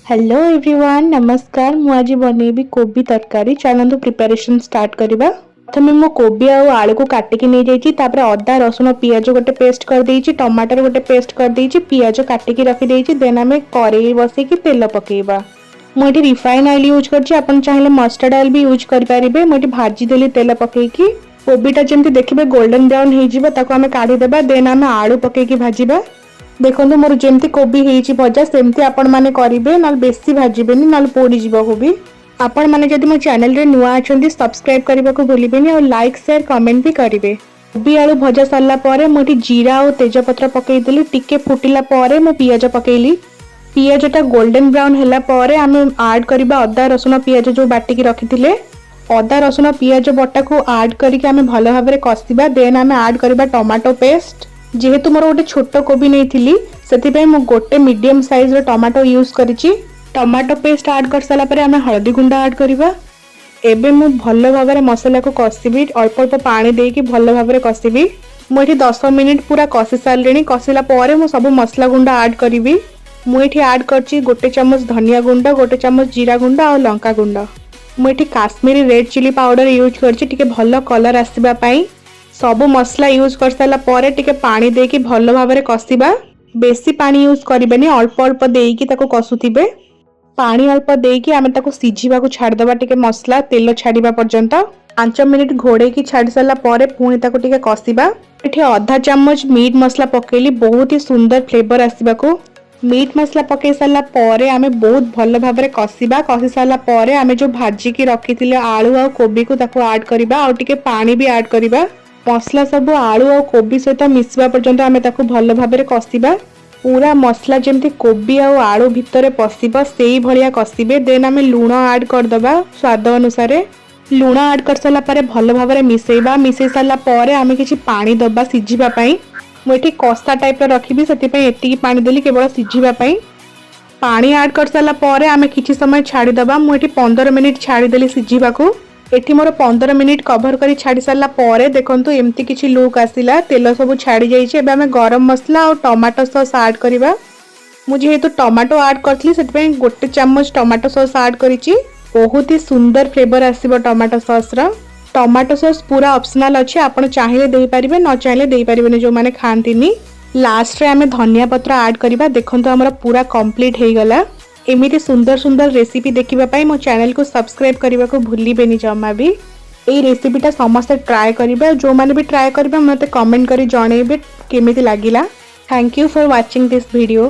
Hello everyone नमस्कार मु आज बनैबी कोबी तरकारी चलतु प्रिपरेशन स्टार्ट करवा। प्रथम मु कोबी आउ आलू को काटिकी नहीं जाइए अदा रसुण पियाज गोटे पेस्ट कर देइछि टमाटर गोटे पेस्ट कर देइछि पियाज काटिकी रखी देइछि देन आमे करेई बसैकी तेल पकेइबा। मुझे रिफाइन ऑयल यूज करछि आपण चाहिले मस्टर्ड ऑयल भी यूज कर पारिबे। मुझे भाजी देली तेल पकेइकी कोबीटा जेमति देखिबे गोल्डन ब्राउन हो जिवो ताको आमे काढी देबा देन आमे आलू पकेइकी भाजिबा। देखो मोर जमती कोबी होइछि भजा सेमती आपण माने करिवे न बेसी भाजिबेनी न पोड़ी जीवा कोबी। आपण माने जदि मो चैनल रे नुआ अछंती सब्सक्राइब करबा को भूलिबेनी और लाइक शेयर कमेंट भी करिवे। कोबी आलू भजा सरला परे मोटी जीरा और तेजपत्र पकई देली टिके फुटिला परे मो पियाज पकेइली। पियाजटा गोल्डन ब्राउन होला परे आमे ऐड करबा अदा रसुण पियाज जो बाटी की रखिथिले अदा रसुण पियाज बटा को ऐड करके आमे भलो भाबरे कसिबा देन आमे ऐड करबा टमाटो पेस्ट। जेहेतु मोर गोटे छोट कोबी नहीं थी से गोटे मीडियम साइज टमाटो यूज करिछि। टमाटो पेस्ट ऐड कर सारा पर आमे हल्दी गुंडा ऐड करबा। एबे मु भलो भाबरे मसाला को कसिबी अल्प अल्प पानी देकी भलो भाबरे कसिबी। मु एठी 10 मिनिट पूरा कसी सारलेनी कसिला परे मु सब मसला गुंडा ऐड करिवि। मु एठी ऐड करछि गोटे चम्मच धनिया गुंडा गोटे चम्मच जीरा गुंडा और लंका गुंडा। मु एठी Kashmiri red chilli powder use करछि टिके भलो कलर आसीबा पई। सब मसला यूज कर सारा परे टिके पानी देकी भलो भाबरे कसिबा। बेसी पानी यूज करिबेनी अल्प अल्प देकी ताको कसुथिबे। पानी अल्प देकी आमे ताको सिझिबा को छाड़ दबा टिके मसला तेल छाड़िबा पर्यंत 5 मिनिट घोड़े की छाड़ सारा परे पुणी ताको टिके कसिबा। एठी आधा चम्मच मीट मसला पकेली बहुत ही सुंदर फ्लेवर आसीबा को। मीट मसला पके सारा परे आमे बहुत भलो भाबरे कसिबा। कसी सारा परे आमे जो भाजी की रखिथिले आलू और कोबी को ताको ऐड करबा और टिके पानी भी ऐड करबा। मसला सब आलू और कोबी सहित मिसवा पर्यंत आमे ताको भलो भाबरे कसिबा। पूरा मसला जेमती कोबी और आलू भितर पसिबा सेही भलिया कसिबे। देन आमे लूण ऐड कर दबा स्वाद अनुसार। लूण ऐड कर सारा परे भलो भाबरे मिसेइबा। मिसेइ सारा परे आमे किछि पानी दबा सिझिबा पई। मु एठी कस्ता टाइप रो रखिबी सेति पई एतिकी पानी देली केवल सिझिबा पई। पानी ऐड कर सारा परे आमे किछि समय छाड़ी दबा। मु एठी 15 मिनिट छाड़ी देली सिझिबा को। एठी मोर 15 मिनिट कवर करी छाड़ी सारा परे देखंतु एमती किछि लुक आसिला तेल सब छाड़ी जाइछे। एबे हमें गरम मसला और टमाटो सॉस ऐड करबा। मु जेहेतु टमाटो ऐड करथली सेति पई गोटे चम्मच टमाटो सॉस ऐड करिछि। बहुत ही सुंदर फ्लेवर आसीबो टमाटो सॉस रा। टमाटो सॉस पूरा ऑप्शनल अछि आपण चाहिले देई परिबे न चाहिले देई परिबेनी जो माने खांतिनी। लास्ट रे हमें धनिया पत्र ऐड करबा। देखंतु हमरा पूरा कंप्लीट हे गला। एमिति सुंदर सुंदर रेसिपी देखिबा पाई मो चैनल को सब्सक्राइब करबा को भूलिबेनी जम्मा भी। एई रेसिपीटा समस्त ट्राई करिबा जो माने भी ट्राई करबा मते कमेंट करी जणेबे केमिति लागिला। Thank you for watching this video.